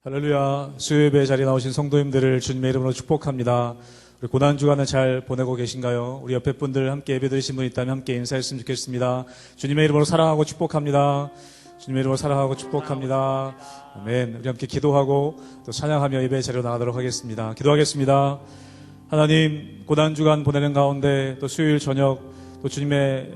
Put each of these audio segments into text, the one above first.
할렐루야. 수요예배 자리에 나오신 성도님들을 주님의 이름으로 축복합니다. 우리 고난주간을 잘 보내고 계신가요? 우리 옆에 분들 함께 예배 드리신 분 있다면 함께 인사했으면 좋겠습니다. 주님의 이름으로 사랑하고 축복합니다. 주님의 이름으로 사랑하고 축복합니다. 아멘. 우리 함께 기도하고 또 찬양하며 예배 자리로 나가도록 하겠습니다. 기도하겠습니다. 하나님, 고난주간 보내는 가운데 또 수요일 저녁 또 주님의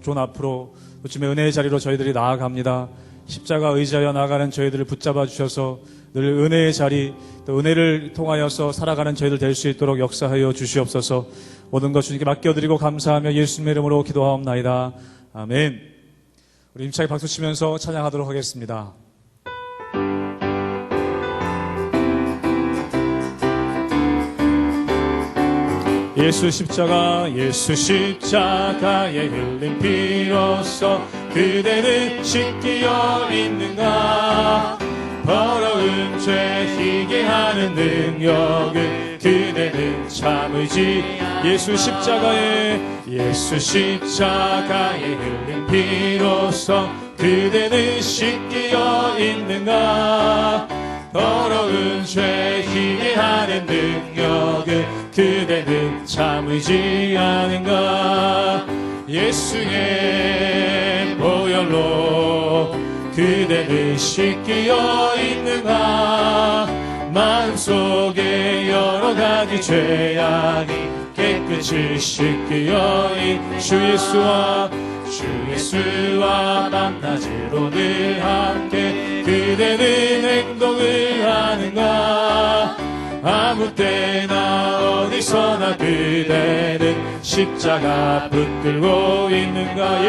존 앞으로 또 주님의 은혜의 자리로 저희들이 나아갑니다. 십자가 의지하여 나아가는 저희들을 붙잡아 주셔서 늘 은혜의 자리, 또 은혜를 통하여서 살아가는 저희들 될 수 있도록 역사하여 주시옵소서. 모든 것 주님께 맡겨드리고 감사하며 예수님의 이름으로 기도하옵나이다. 아멘. 우리 힘차게 박수 치면서 찬양하도록 하겠습니다. 예수 십자가에 흘린 피로써 그대는 씻기어 있는가. 더러운 죄 희게 하는 능력을 그대는 참으지. 예수 십자가에 흘린 피로써 그대는 씻기어 있는가. 더러운 죄 희게 하는 능력을 그대는 참으지 않은가. 예수의 보혈로 그대는 씻기어 있는가. 마음속에 여러 가지 죄악이 깨끗이 씻기어 있는 주 예수와 밤낮으로 늘 함께 그대는 행동을 하는가. 아무 때나 어디서나 그대는 십자가 붙들고 있는가.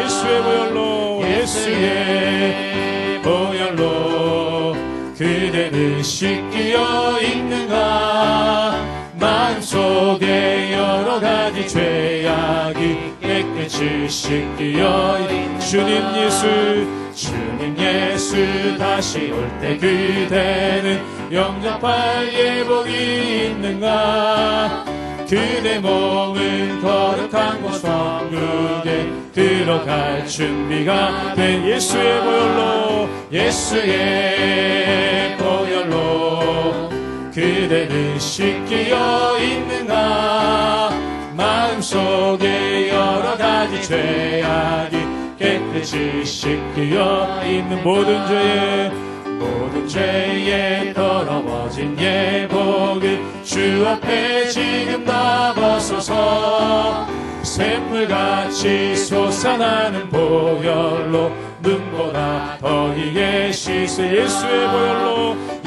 예수의 보혈로 그대는 씻기어 있는가. 마음속에 여러 가지 죄악이 깨끗이 씻기어 있는 주님 예수 다시 올 때 그대는 영접할 예복이 있는가. 그대 몸은 거룩한 곳 천국에 들어갈 준비가 된 예수의 보혈로 그대는 씻기어 있는가. 마음속에 여러 가지 죄악이 깨끗이 씻기어 있는 모든 죄에 더러워진 예복을 주 앞에 지금 다 벗어서 샘물같이 솟아나는 보혈로 눈보다 더 희게 씻어.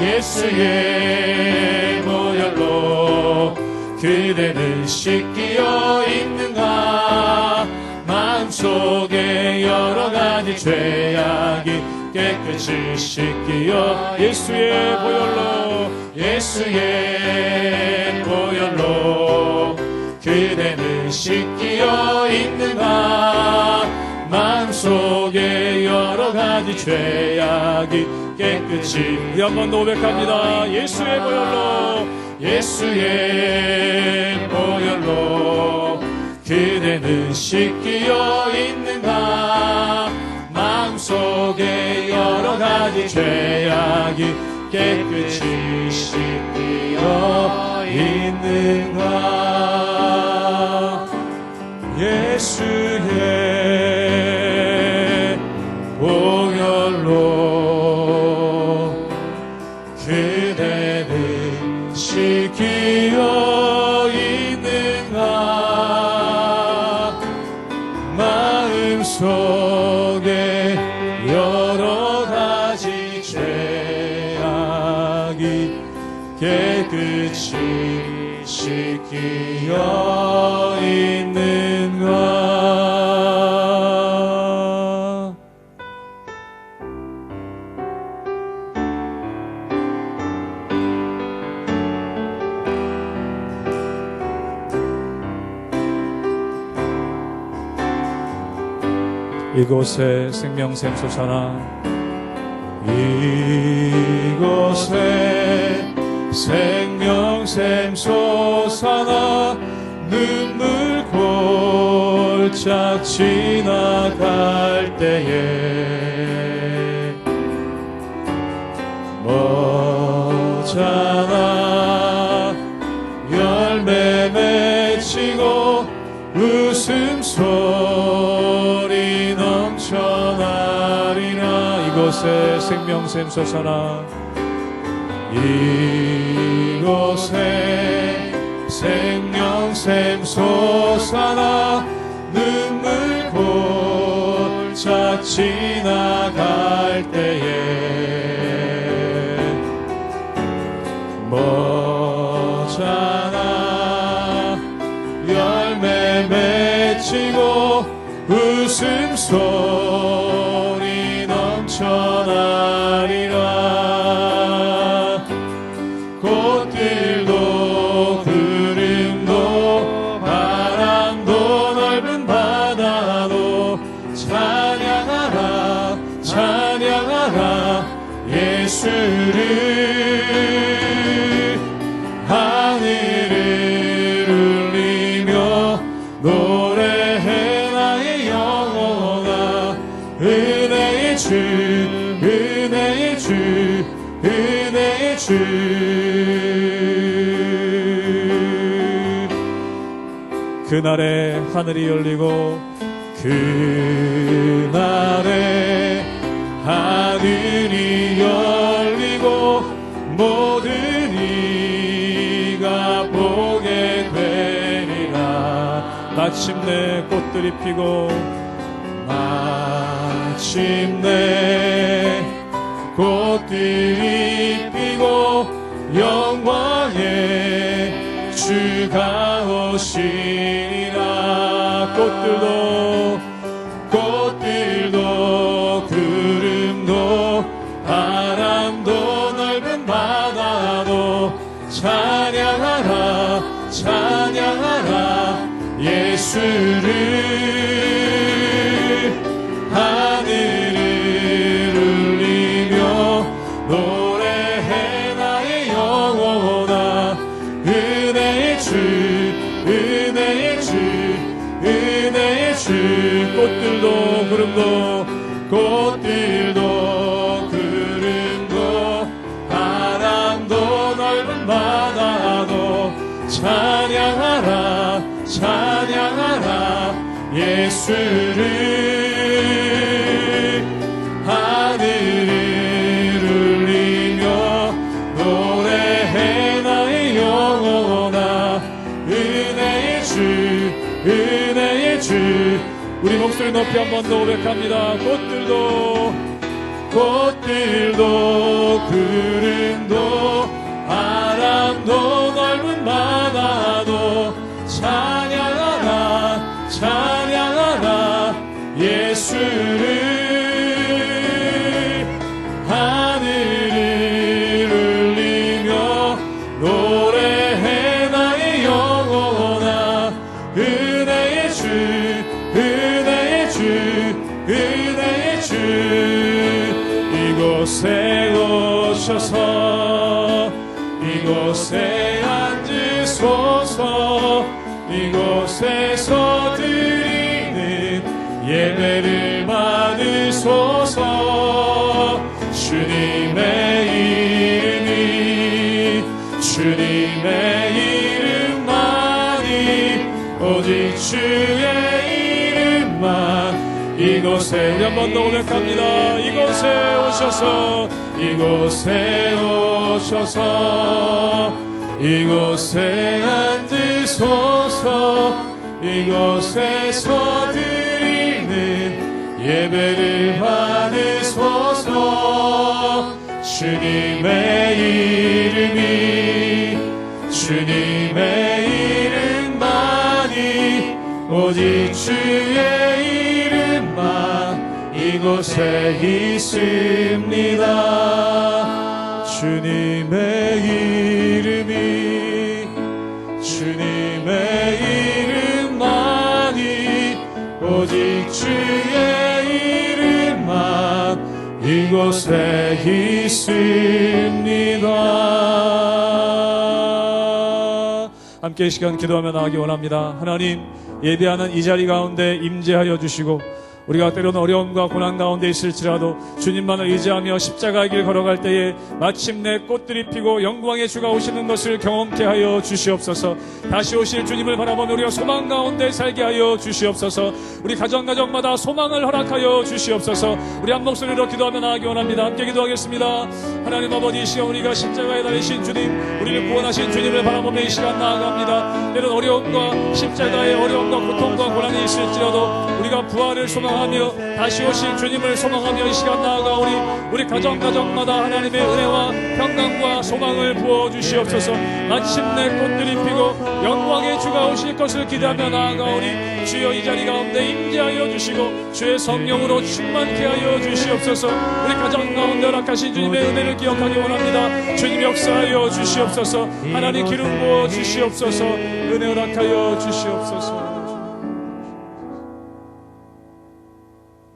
예수의 보혈로 그대는 씻기어 있는가. 마음속에 여러 가지 죄악이 깨끗이 씻기어 예수의 보혈로 그대는 씻기어 있는가. 마음속에 여러 가지 죄악이 깨끗이 한 번 더 고백합니다. 예수의 보혈로 그대는 씻기어 있는가. 마음속에 여러 가지 죄악이 깨끗이 씻기어 있는가. 예수의 보혈로 그대는 씻기어 있는가. 마음속에 여러 가지 죄악이 깨끗이 씻기어 있는가. 이곳에 생명샘 솟아나. 이곳에 생명샘 솟아나. 눈물 골짝 지나갈 때에 맺히고 웃음소리 넘쳐나리라. 이곳에 생명샘 솟아나 이곳에 생명샘 솟아나 눈물 골짜 지나갈 때에 뭐잖아 열매 맺히고 웃음소리 넘쳐나리라. 꽃들도 구름도 바람도 넓은 바다도 찬양하라 찬양하라 예수를. 하늘을 울리며 노래해 나의 영혼아. 은혜의 주 은혜의 주 은혜의 주. 그날에 하늘이 열리고 그날에 하늘이 열리고 모든 이가 보게 되리라. 마침내 꽃들이 피고 마침내 꽃들이 피고 영광의 주가 오시리라. 꽃들도 구름도 바람도 넓은 바다도 찬양하라 찬양하라 예수를. 하늘을 울리며 노래해 나의 영혼아. 은혜의 주 은혜의 주 은혜의 주. 꽃들도 구름도 바람도 넓은 바다도 찬양하라 찬양하라 예수를. 하늘을 울리며 노래해 나의 영혼아. 은혜의 주 은혜의 주. 우리 목소리 높이 한 번 더 고백합니다. 꽃들도 구름도 바람도 넓은 바다도 찬양하라 찬양하라 예수를. 하늘을 울리며 노래해 나의 영혼아. 은혜의 주 은혜의 주 은혜의 주. 이곳에 오셔서 이곳에 앉으소서. 이곳에서 드리는 예배를 받으소서. 주님의 이름만이 오직 주의 이름만. 이곳에 한 번 더 고백합니다. 이곳에 오셔서 이곳에 앉으소서. 이곳에서 드리는 예배를 받으소서. 주님의 이름만이 오직 주의 이름만 이곳에 있습니다. 주님의 이름만이 오직 주의 이름만 이곳에 있습니다. 함께 이 시간 기도하며 나가기 원합니다. 하나님, 예배하는 이 자리 가운데 임재하여 주시고 우리가 때로는 어려움과 고난 가운데 있을지라도 주님만을 의지하며 십자가의 길 걸어갈 때에 마침내 꽃들이 피고 영광의 주가 오시는 것을 경험케 하여 주시옵소서. 다시 오실 주님을 바라보며 우리가 소망 가운데 살게 하여 주시옵소서. 우리 가정마다 소망을 허락하여 주시옵소서. 우리 한 목소리로 기도하며 나아가기 원합니다. 함께 기도하겠습니다. 하나님 아버지, 이 시간 우리가 십자가에 달리신 주님, 우리를 구원하신 주님을 바라보며 이 시간 나아갑니다. 때론 어려움과 십자가의 어려움과 고통과 고난이 있을지라도 우리가 부활을 소망하며 다시 오실 주님을 소망하며 이 시간 나아가 우리 가정마다 하나님의 은혜와 평강과 소망을 부어주시옵소서. 마침내 꽃들이 피고 영광의 주가 오실 것을 기대하며 나아가 주여 이 자리 가운데 임재하여 주시고 주의 성령으로 충만케 하여 주시옵소서. 우리 가정 가운데 허락하신 주님의 은혜를 기억하기 원합니다. 주님 역사하여 주시옵소서. 하나님 기름 부어 주시옵소서. 은혜 허락하여 주시옵소서.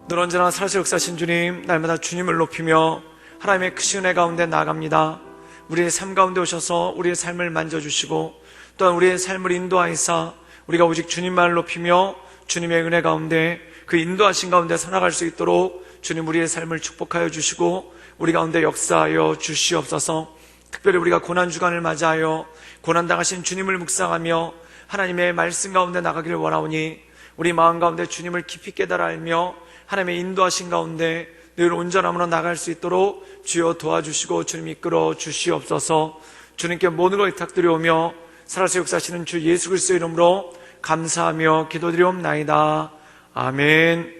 늘 언제나 살아서 역사하신 주님, 날마다 주님을 높이며 하나님의 크신 은혜 가운데 나아갑니다. 우리의 삶 가운데 오셔서 우리의 삶을 만져주시고 또한 우리의 삶을 인도하시사 우리가 오직 주님만을 높이며 주님의 은혜 가운데 그 인도하신 가운데 살아갈 수 있도록 주님 우리의 삶을 축복하여 주시고 우리 가운데 역사하여 주시옵소서. 특별히 우리가 고난주간을 맞이하여 고난당하신 주님을 묵상하며 하나님의 말씀 가운데 나가기를 원하오니 우리 마음 가운데 주님을 깊이 깨달아 알며 하나님의 인도하신 가운데 늘 온전함으로 나갈 수 있도록 주여 도와주시고 주님 이끌어 주시옵소서. 주님께 모든 걸 부탁드려오며 살아서 역사하시는 주 예수 그리스도의 이름으로 감사하며 기도드리옵나이다. 아멘.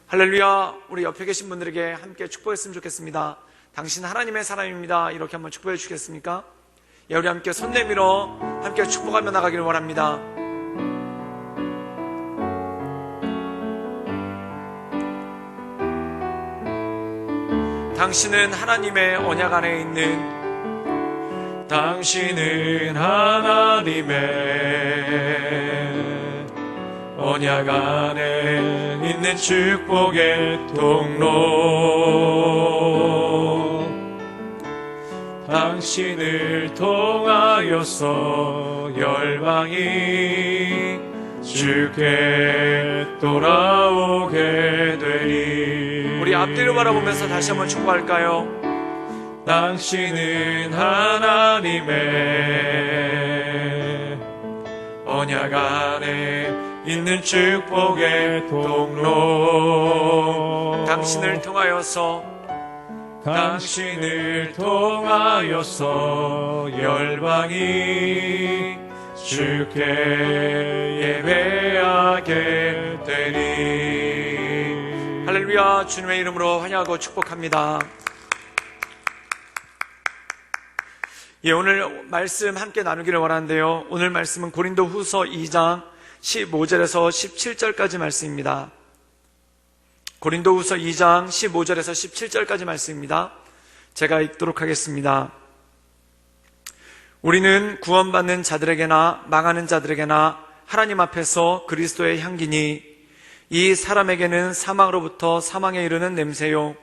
할렐루야. 우리 옆에 계신 분들에게 함께 축복했으면 좋겠습니다. 당신 하나님의 사람입니다. 이렇게 한번 축복해 주시겠습니까? 예, 우리 함께 손 내밀어 함께 축복하며 나가기를 원합니다. 당신은 하나님의 언약 안에 있는 당신은 하나님의 언약 안에 있는 축복의 통로 당신을 통하여서 열방이 주께 돌아오게 되리. 우리 앞뒤를 바라보면서 다시 한번 축복할까요? 당신은 하나님의 언약 안에 있는 축복의 통로 당신을 통하여서 열방이 주께 예배하게 되니. 할렐루야. 주님의 이름으로 환영하고 축복합니다. 예, 오늘 말씀 함께 나누기를 원하는데요, 오늘 말씀은 고린도 후서 2장 15절에서 17절까지 말씀입니다. 고린도 후서 2장 15절에서 17절까지 말씀입니다. 제가 읽도록 하겠습니다. 우리는 구원받는 자들에게나 망하는 자들에게나 하나님 앞에서 그리스도의 향기니 이 사람에게는 사망으로부터 사망에 이르는 냄새요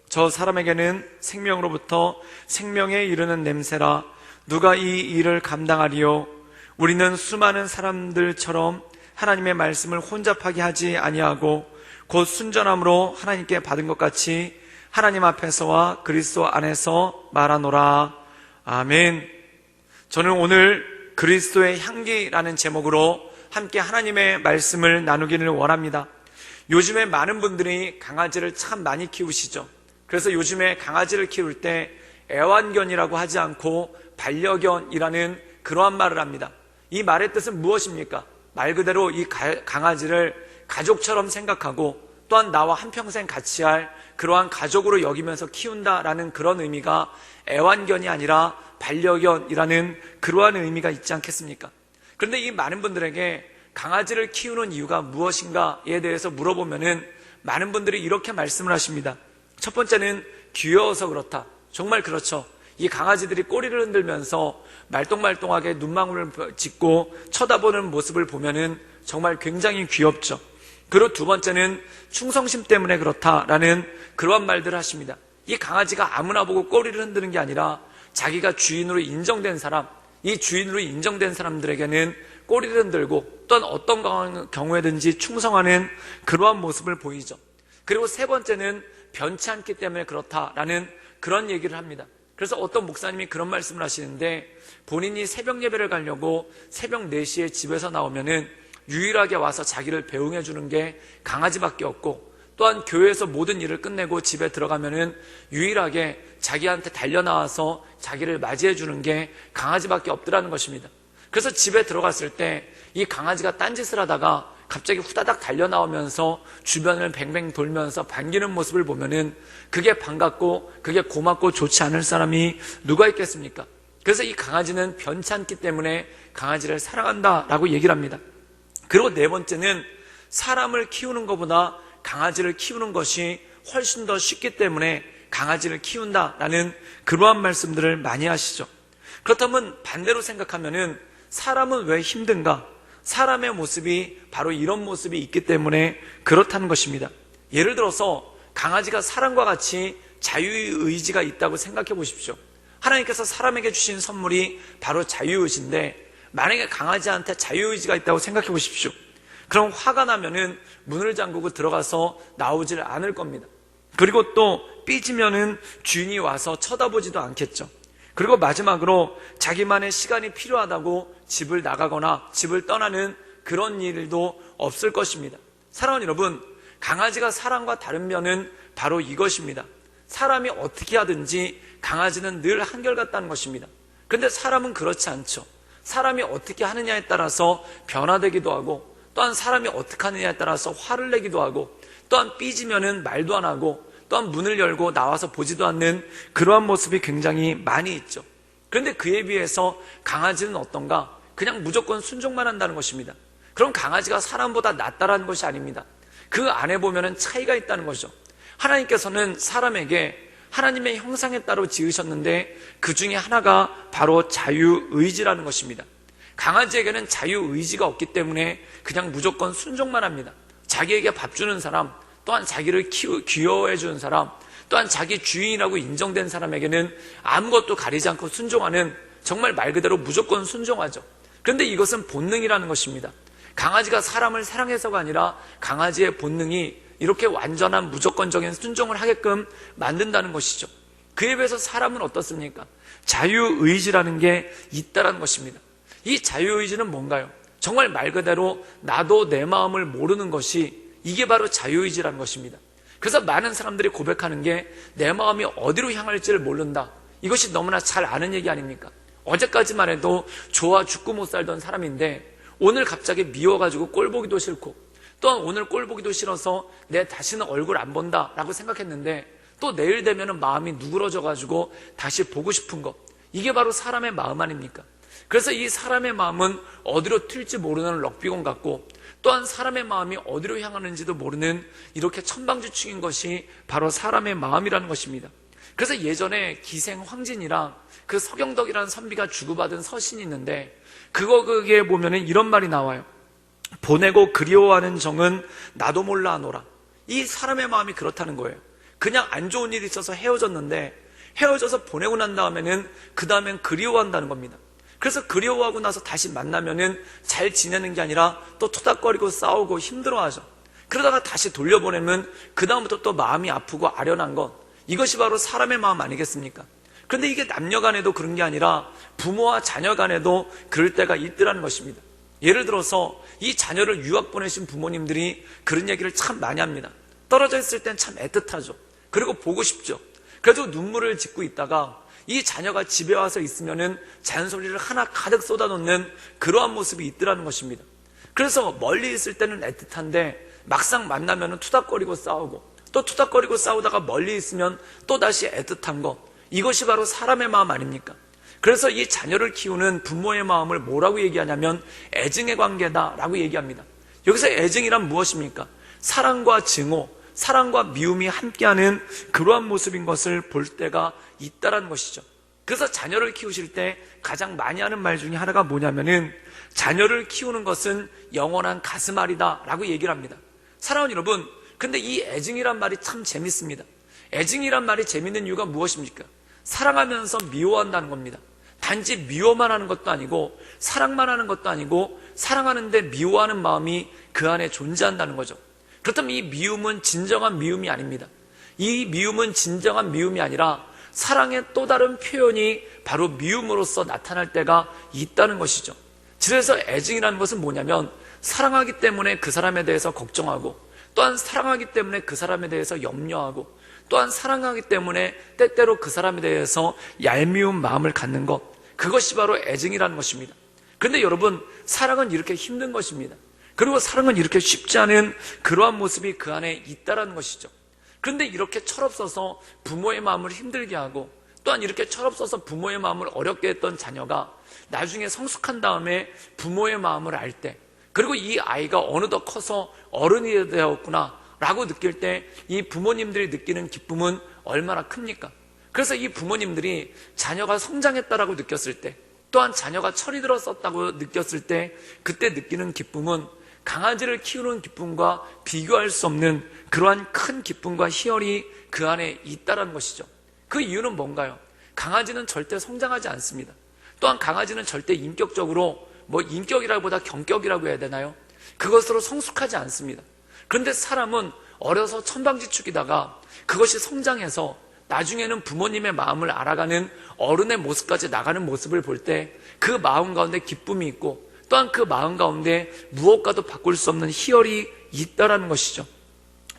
저 사람에게는 생명으로부터 생명에 이르는 냄새라. 누가 이 일을 감당하리요? 우리는 수많은 사람들처럼 하나님의 말씀을 혼잡하게 하지 아니하고 곧 순전함으로 하나님께 받은 것 같이 하나님 앞에서와 그리스도 안에서 말하노라. 아멘. 저는 오늘 그리스도의 향기라는 제목으로 함께 하나님의 말씀을 나누기를 원합니다. 요즘에 많은 분들이 강아지를 참 많이 키우시죠. 그래서 요즘에 강아지를 키울 때 애완견이라고 하지 않고 반려견이라는 그러한 말을 합니다. 이 말의 뜻은 무엇입니까? 말 그대로 이 강아지를 가족처럼 생각하고 또한 나와 한평생 같이 할 그러한 가족으로 여기면서 키운다라는 그런 의미가 애완견이 아니라 반려견이라는 그러한 의미가 있지 않겠습니까? 그런데 이 많은 분들에게 강아지를 키우는 이유가 무엇인가에 대해서 물어보면은 많은 분들이 이렇게 말씀을 하십니다. 첫 번째는 귀여워서 그렇다. 정말 그렇죠. 이 강아지들이 꼬리를 흔들면서 말똥말똥하게 눈망울을 짓고 쳐다보는 모습을 보면은 정말 굉장히 귀엽죠. 그리고 두 번째는 충성심 때문에 그렇다라는 그러한 말들을 하십니다. 이 강아지가 아무나 보고 꼬리를 흔드는 게 아니라 자기가 주인으로 인정된 사람, 이 주인으로 인정된 사람들에게는 꼬리를 흔들고 또한 어떤 경우에든지 충성하는 그러한 모습을 보이죠. 그리고 세 번째는 변치 않기 때문에 그렇다라는 그런 얘기를 합니다. 그래서 어떤 목사님이 그런 말씀을 하시는데, 본인이 새벽 예배를 가려고 새벽 4시에 집에서 나오면은 유일하게 와서 자기를 배웅해 주는 게 강아지밖에 없고, 또한 교회에서 모든 일을 끝내고 집에 들어가면은 유일하게 자기한테 달려나와서 자기를 맞이해 주는 게 강아지밖에 없더라는 것입니다. 그래서 집에 들어갔을 때 이 강아지가 딴짓을 하다가 갑자기 후다닥 달려나오면서 주변을 뱅뱅 돌면서 반기는 모습을 보면은 그게 반갑고 그게 고맙고 좋지 않을 사람이 누가 있겠습니까? 그래서 이 강아지는 변치 않기 때문에 강아지를 사랑한다라고 얘기를 합니다. 그리고 네 번째는 사람을 키우는 것보다 강아지를 키우는 것이 훨씬 더 쉽기 때문에 강아지를 키운다라는 그러한 말씀들을 많이 하시죠. 그렇다면 반대로 생각하면은 사람은 왜 힘든가? 사람의 모습이 바로 이런 모습이 있기 때문에 그렇다는 것입니다. 예를 들어서 강아지가 사람과 같이 자유의지가 있다고 생각해 보십시오. 하나님께서 사람에게 주신 선물이 바로 자유의지인데, 만약에 강아지한테 자유의지가 있다고 생각해 보십시오. 그럼 화가 나면은 문을 잠그고 들어가서 나오질 않을 겁니다. 그리고 또 삐지면은 주인이 와서 쳐다보지도 않겠죠. 그리고 마지막으로 자기만의 시간이 필요하다고 집을 나가거나 집을 떠나는 그런 일도 없을 것입니다. 사랑하는 여러분, 강아지가 사람과 다른 면은 바로 이것입니다. 사람이 어떻게 하든지 강아지는 늘 한결같다는 것입니다. 그런데 사람은 그렇지 않죠. 사람이 어떻게 하느냐에 따라서 변화되기도 하고, 또한 사람이 어떻게 하느냐에 따라서 화를 내기도 하고, 또한 삐지면은 말도 안 하고, 또한 문을 열고 나와서 보지도 않는 그러한 모습이 굉장히 많이 있죠. 그런데 그에 비해서 강아지는 어떤가? 그냥 무조건 순종만 한다는 것입니다. 그럼 강아지가 사람보다 낫다라는 것이 아닙니다. 그 안에 보면은 차이가 있다는 거죠. 하나님께서는 사람에게 하나님의 형상에 따라 지으셨는데 그 중에 하나가 바로 자유의지라는 것입니다. 강아지에게는 자유의지가 없기 때문에 그냥 무조건 순종만 합니다. 자기에게 밥 주는 사람, 또한 자기를 귀여워해 주는 사람, 또한 자기 주인이라고 인정된 사람에게는 아무것도 가리지 않고 순종하는, 정말 말 그대로 무조건 순종하죠. 그런데 이것은 본능이라는 것입니다. 강아지가 사람을 사랑해서가 아니라 강아지의 본능이 이렇게 완전한 무조건적인 순종을 하게끔 만든다는 것이죠. 그에 비해서 사람은 어떻습니까? 자유의지라는 게 있다는 것입니다. 이 자유의지는 뭔가요? 정말 말 그대로 나도 내 마음을 모르는 것이, 이게 바로 자유의지라는 것입니다. 그래서 많은 사람들이 고백하는 게 내 마음이 어디로 향할지를 모른다. 이것이 너무나 잘 아는 얘기 아닙니까? 어제까지만 해도 좋아 죽고 못 살던 사람인데 오늘 갑자기 미워가지고 꼴 보기도 싫고, 또한 오늘 꼴 보기도 싫어서 내 다시는 얼굴 안 본다라고 생각했는데 또 내일 되면은 마음이 누그러져가지고 다시 보고 싶은 것, 이게 바로 사람의 마음 아닙니까? 그래서 이 사람의 마음은 어디로 튈지 모르는 럭비공 같고, 또한 사람의 마음이 어디로 향하는지도 모르는 이렇게 천방지축인 것이 바로 사람의 마음이라는 것입니다. 그래서 예전에 기생 황진이랑 그 서경덕이라는 선비가 주고받은 서신이 있는데, 그거에 보면은 이런 말이 나와요. 보내고 그리워하는 정은 나도 몰라 하노라. 이 사람의 마음이 그렇다는 거예요. 그냥 안 좋은 일이 있어서 헤어졌는데, 헤어져서 보내고 난 다음에는 그 다음엔 그리워한다는 겁니다. 그래서 그리워하고 나서 다시 만나면은 잘 지내는 게 아니라 또 토닥거리고 싸우고 힘들어하죠. 그러다가 다시 돌려보내면 그 다음부터 또 마음이 아프고 아련한 것, 이것이 바로 사람의 마음 아니겠습니까? 그런데 이게 남녀 간에도 그런 게 아니라 부모와 자녀 간에도 그럴 때가 있더라는 것입니다. 예를 들어서 이 자녀를 유학 보내신 부모님들이 그런 얘기를 참 많이 합니다. 떨어져 있을 땐 참 애틋하죠. 그리고 보고 싶죠. 그래서 눈물을 짓고 있다가 이 자녀가 집에 와서 있으면은 잔소리를 하나 가득 쏟아놓는 그러한 모습이 있더라는 것입니다. 그래서 멀리 있을 때는 애틋한데 막상 만나면은 투닥거리고 싸우고, 또 투닥거리고 싸우다가 멀리 있으면 또 다시 애틋한 것, 이것이 바로 사람의 마음 아닙니까? 그래서 이 자녀를 키우는 부모의 마음을 뭐라고 얘기하냐면 애증의 관계다라고 얘기합니다. 여기서 애증이란 무엇입니까? 사랑과 증오, 사랑과 미움이 함께하는 그러한 모습인 것을 볼 때가 있다라는 것이죠. 그래서 자녀를 키우실 때 가장 많이 하는 말 중에 하나가 뭐냐면은 자녀를 키우는 것은 영원한 가슴앓이다 라고 얘기를 합니다. 사랑하는 여러분, 근데 이 애증이란 말이 참 재밌습니다. 애증이란 말이 재밌는 이유가 무엇입니까? 사랑하면서 미워한다는 겁니다. 단지 미워만 하는 것도 아니고 사랑만 하는 것도 아니고 사랑하는데 미워하는 마음이 그 안에 존재한다는 거죠. 그렇다면 이 미움은 진정한 미움이 아닙니다. 이 미움은 진정한 미움이 아니라 사랑의 또 다른 표현이 바로 미움으로서 나타날 때가 있다는 것이죠. 그래서 애증이라는 것은 뭐냐면 사랑하기 때문에 그 사람에 대해서 걱정하고, 또한 사랑하기 때문에 그 사람에 대해서 염려하고, 또한 사랑하기 때문에 때때로 그 사람에 대해서 얄미운 마음을 갖는 것, 그것이 바로 애증이라는 것입니다. 그런데 여러분, 사랑은 이렇게 힘든 것입니다. 그리고 사랑은 이렇게 쉽지 않은 그러한 모습이 그 안에 있다는 것이죠. 그런데 이렇게 철없어서 부모의 마음을 힘들게 하고, 또한 이렇게 철없어서 부모의 마음을 어렵게 했던 자녀가 나중에 성숙한 다음에 부모의 마음을 알 때, 그리고 이 아이가 어느덧 커서 어른이 되었구나 라고 느낄 때 이 부모님들이 느끼는 기쁨은 얼마나 큽니까? 그래서 이 부모님들이 자녀가 성장했다라고 느꼈을 때, 또한 자녀가 철이 들었었다고 느꼈을 때 그때 느끼는 기쁨은 강아지를 키우는 기쁨과 비교할 수 없는 그러한 큰 기쁨과 희열이 그 안에 있다는 것이죠. 그 이유는 뭔가요? 강아지는 절대 성장하지 않습니다. 또한 강아지는 절대 인격적으로, 인격이라기보다 경격이라고 해야 되나요? 그것으로 성숙하지 않습니다. 그런데 사람은 어려서 천방지축이다가 그것이 성장해서 나중에는 부모님의 마음을 알아가는 어른의 모습까지 나가는 모습을 볼 때 그 마음 가운데 기쁨이 있고, 또한 그 마음 가운데 무엇과도 바꿀 수 없는 희열이 있다라는 것이죠.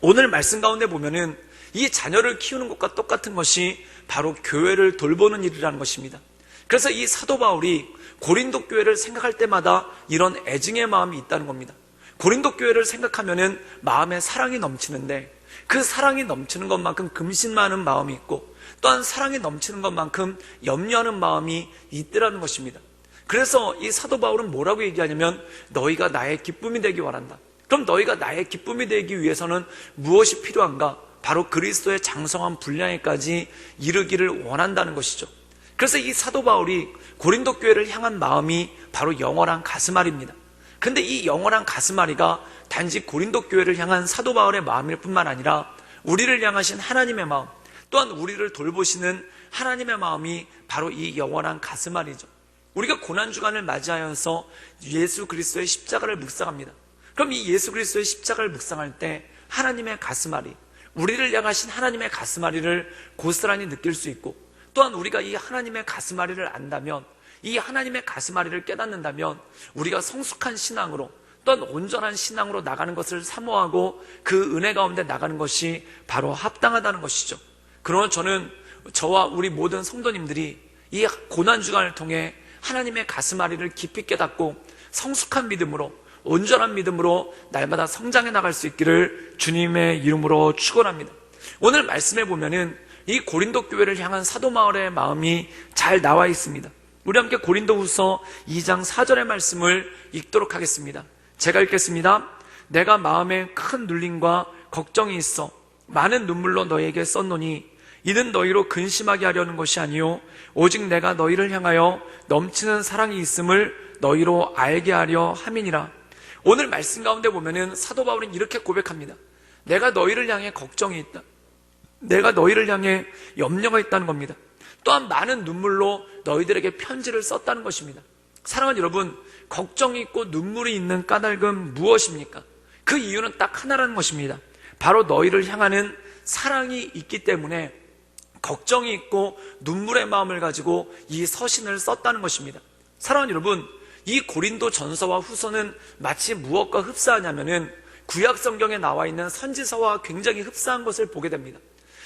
오늘 말씀 가운데 보면은 이 자녀를 키우는 것과 똑같은 것이 바로 교회를 돌보는 일이라는 것입니다. 그래서 이 사도 바울이 고린도 교회를 생각할 때마다 이런 애증의 마음이 있다는 겁니다. 고린도 교회를 생각하면은 마음에 사랑이 넘치는데, 그 사랑이 넘치는 것만큼 금신하는 마음이 있고, 또한 사랑이 넘치는 것만큼 염려하는 마음이 있더라는 것입니다. 그래서 이 사도 바울은 뭐라고 얘기하냐면, 너희가 나의 기쁨이 되기 원한다. 그럼 너희가 나의 기쁨이 되기 위해서는 무엇이 필요한가? 바로 그리스도의 장성한 분량에까지 이르기를 원한다는 것이죠. 그래서 이 사도 바울이 고린도 교회를 향한 마음이 바로 영원한 가슴앓이입니다. 근데 이 영원한 가슴앓이가 단지 고린도 교회를 향한 사도 바울의 마음일 뿐만 아니라 우리를 향하신 하나님의 마음, 또한 우리를 돌보시는 하나님의 마음이 바로 이 영원한 가슴앓이죠. 우리가 고난주간을 맞이하여서 예수 그리스도의 십자가를 묵상합니다. 그럼 이 예수 그리스도의 십자가를 묵상할 때 하나님의 가슴앓이, 우리를 향하신 하나님의 가슴앓이를 고스란히 느낄 수 있고, 또한 우리가 이 하나님의 가슴앓이를 안다면, 이 하나님의 가슴앓이를 깨닫는다면 우리가 성숙한 신앙으로, 또한 온전한 신앙으로 나가는 것을 사모하고 그 은혜 가운데 나가는 것이 바로 합당하다는 것이죠. 그러나 저는 저와 우리 모든 성도님들이 이 고난주간을 통해 하나님의 가슴앓이를 깊이 깨닫고 성숙한 믿음으로, 온전한 믿음으로 날마다 성장해 나갈 수 있기를 주님의 이름으로 축원합니다. 오늘 말씀해 보면은 이 고린도 교회를 향한 사도 바울의 마음이 잘 나와 있습니다. 우리 함께 고린도후서 2장 4절의 말씀을 읽도록 하겠습니다. 제가 읽겠습니다. 내가 마음에 큰 눌림과 걱정이 있어 많은 눈물로 너희에게 썼노니 이는 너희로 근심하게 하려는 것이 아니요 오직 내가 너희를 향하여 넘치는 사랑이 있음을 너희로 알게 하려 함이니라. 오늘 말씀 가운데 보면은 사도 바울은 이렇게 고백합니다. 내가 너희를 향해 걱정이 있다. 내가 너희를 향해 염려가 있다는 겁니다. 또한 많은 눈물로 너희들에게 편지를 썼다는 것입니다. 사랑하는 여러분, 걱정이 있고 눈물이 있는 까닭은 무엇입니까? 그 이유는 딱 하나라는 것입니다. 바로 너희를 향하는 사랑이 있기 때문에 걱정이 있고 눈물의 마음을 가지고 이 서신을 썼다는 것입니다. 사랑하는 여러분, 이 고린도 전서와 후서는 마치 무엇과 흡사하냐면은 구약 성경에 나와 있는 선지서와 굉장히 흡사한 것을 보게 됩니다.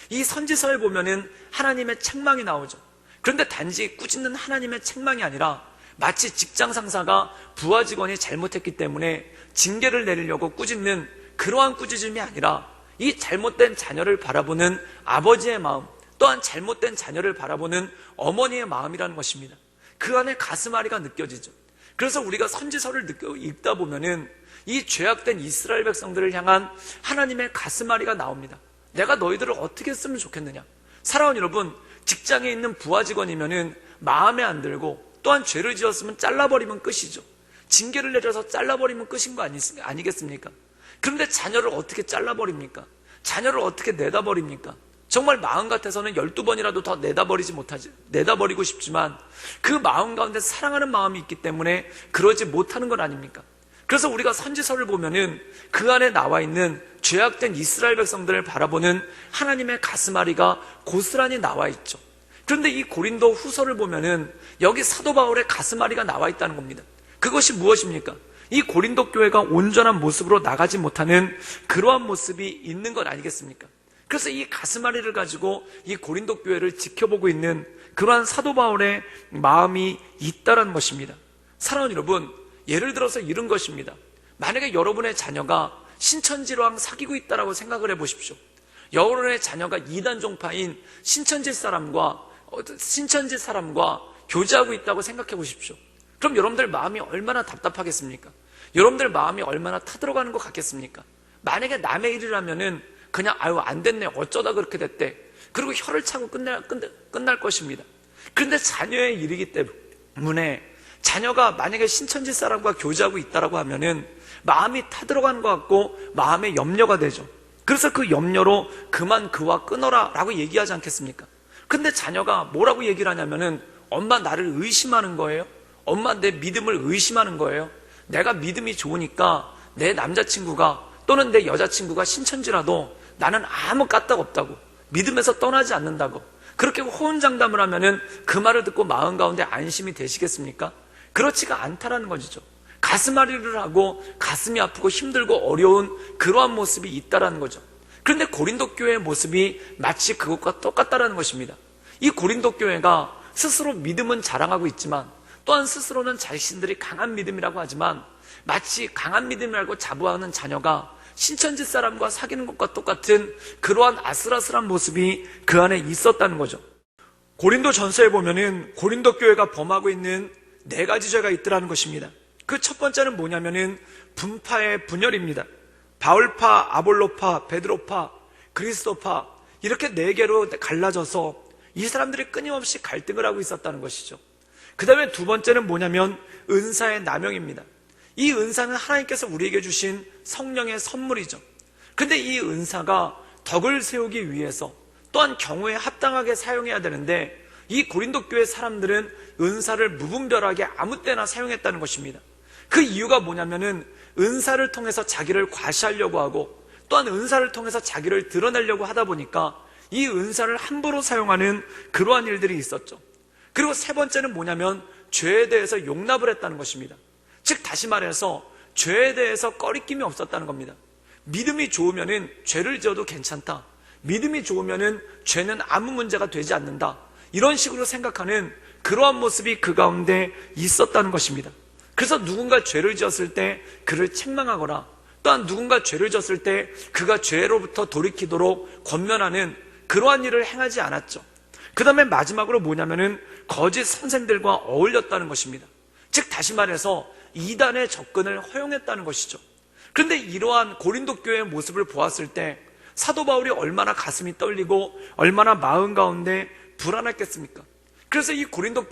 이 선지서에 보면은 하나님의 책망이 나오죠. 그런데 단지 꾸짖는 하나님의 책망이 아니라 마치 직장 상사가 부하 직원이 잘못했기 때문에 징계를 내리려고 꾸짖는 그러한 꾸짖음이 아니라 이 잘못된 자녀를 바라보는 아버지의 마음, 또한 잘못된 자녀를 바라보는 어머니의 마음이라는 것입니다. 그 안에 가슴앓이가 느껴지죠. 그래서 우리가 선지서를 읽다 보면은 이 죄악된 이스라엘 백성들을 향한 하나님의 가슴앓이가 나옵니다. 내가 너희들을 어떻게 했으면 좋겠느냐. 사랑하는 여러분, 직장에 있는 부하 직원이면은 마음에 안 들고 또한 죄를 지었으면 잘라버리면 끝이죠. 징계를 내려서 잘라버리면 끝인 거 아니겠습니까? 그런데 자녀를 어떻게 잘라버립니까? 자녀를 어떻게 내다버립니까? 정말 마음 같아서는 12번이라도 더 내다버리고 싶지만 그 마음 가운데 사랑하는 마음이 있기 때문에 그러지 못하는 건 아닙니까? 그래서 우리가 선지서를 보면은 그 안에 나와 있는 죄악된 이스라엘 백성들을 바라보는 하나님의 가슴앓이가 고스란히 나와 있죠. 그런데 이 고린도 후서를 보면은 여기 사도 바울의 가슴앓이가 나와 있다는 겁니다. 그것이 무엇입니까? 이 고린도 교회가 온전한 모습으로 나가지 못하는 그러한 모습이 있는 것 아니겠습니까? 그래서 이 가슴앓이를 가지고 이 고린도 교회를 지켜보고 있는 그러한 사도 바울의 마음이 있다라는 것입니다. 사랑하는 여러분, 예를 들어서 이런 것입니다. 만약에 여러분의 자녀가 신천지랑 사귀고 있다라고 생각을 해보십시오. 여러분의 자녀가 이단 종파인 신천지 사람과 교제하고 있다고 생각해 보십시오. 그럼 여러분들 마음이 얼마나 답답하겠습니까? 여러분들 마음이 얼마나 타들어가는 것 같겠습니까? 만약에 남의 일이라면은 그냥 안 됐네, 어쩌다 그렇게 됐대, 그리고 혀를 차고 끝날 것입니다. 그런데 자녀의 일이기 때문에 자녀가 만약에 신천지 사람과 교제하고 있다라고 하면은 마음이 타들어가는 것 같고 마음에 염려가 되죠. 그래서 그 염려로 그만 그와 끊어라 라고 얘기하지 않겠습니까? 근데 자녀가 뭐라고 얘기를 하냐면은 엄마 나를 의심하는 거예요. 엄마 내 믿음을 의심하는 거예요. 내가 믿음이 좋으니까 내 남자친구가 또는 내 여자친구가 신천지라도 나는 아무 까딱 없다고, 믿음에서 떠나지 않는다고 그렇게 호언장담을 하면은 그 말을 듣고 마음 가운데 안심이 되시겠습니까? 그렇지가 않다라는 것이죠. 가슴앓이를 하고 가슴이 아프고 힘들고 어려운 그러한 모습이 있다라는 거죠. 그런데 고린도 교회의 모습이 마치 그것과 똑같다라는 것입니다. 이 고린도 교회가 스스로 믿음은 자랑하고 있지만 또한 스스로는 자신들이 강한 믿음이라고 하지만 마치 강한 믿음이라고 자부하는 자녀가 신천지 사람과 사귀는 것과 똑같은 그러한 아슬아슬한 모습이 그 안에 있었다는 거죠. 고린도 전서에 보면은 고린도 교회가 범하고 있는 4가지 죄가 있더라는 것입니다. 그 첫 번째는 뭐냐면은 분파의 분열입니다. 바울파, 아볼로파, 베드로파, 그리스도파 이렇게 4개로 갈라져서 이 사람들이 끊임없이 갈등을 하고 있었다는 것이죠. 그 다음에 두 번째는 뭐냐면 은사의 남용입니다. 이 은사는 하나님께서 우리에게 주신 성령의 선물이죠. 근데 이 은사가 덕을 세우기 위해서 또한 경우에 합당하게 사용해야 되는데 이 고린도 교회 사람들은 은사를 무분별하게 아무 때나 사용했다는 것입니다. 그 이유가 뭐냐면은 은사를 통해서 자기를 과시하려고 하고 또한 은사를 통해서 자기를 드러내려고 하다 보니까 이 은사를 함부로 사용하는 그러한 일들이 있었죠. 그리고 세 번째는 뭐냐면 죄에 대해서 용납을 했다는 것입니다. 즉 다시 말해서 죄에 대해서 꺼리낌이 없었다는 겁니다. 믿음이 좋으면은 죄를 지어도 괜찮다, 믿음이 좋으면은 죄는 아무 문제가 되지 않는다, 이런 식으로 생각하는 그러한 모습이 그 가운데 있었다는 것입니다. 그래서 누군가 죄를 지었을 때 그를 책망하거나 또한 누군가 죄를 지었을 때 그가 죄로부터 돌이키도록 권면하는 그러한 일을 행하지 않았죠. 그 다음에 마지막으로 뭐냐면은 거짓 선생들과 어울렸다는 것입니다. 즉 다시 말해서 이단의 접근을 허용했다는 것이죠. 그런데 이러한 고린도 교회의 모습을 보았을 때 사도 바울이 얼마나 가슴이 떨리고 얼마나 마음 가운데 불안했겠습니까? 그래서 이 고린도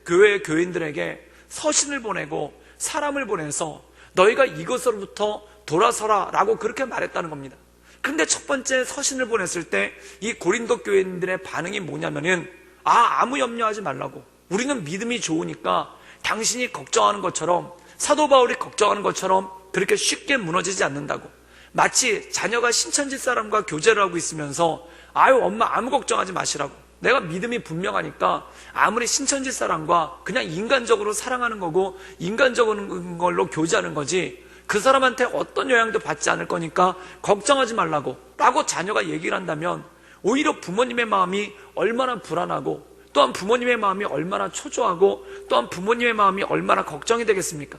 교회의 교인들에게 서신을 보내고 사람을 보내서 너희가 이것으로부터 돌아서라 라고 그렇게 말했다는 겁니다. 그런데 첫 번째 서신을 보냈을 때 이 고린도 교인들의 반응이 뭐냐면은 아무 염려하지 말라고, 우리는 믿음이 좋으니까 당신이 걱정하는 것처럼, 사도 바울이 걱정하는 것처럼 그렇게 쉽게 무너지지 않는다고, 마치 자녀가 신천지 사람과 교제를 하고 있으면서 엄마 아무 걱정하지 마시라고, 내가 믿음이 분명하니까 아무리 신천지 사람과 그냥 인간적으로 사랑하는 거고 인간적인 걸로 교제하는 거지 그 사람한테 어떤 영향도 받지 않을 거니까 걱정하지 말라고 라고 자녀가 얘기를 한다면 오히려 부모님의 마음이 얼마나 불안하고 또한 부모님의 마음이 얼마나 초조하고 또한 부모님의 마음이 얼마나 걱정이 되겠습니까?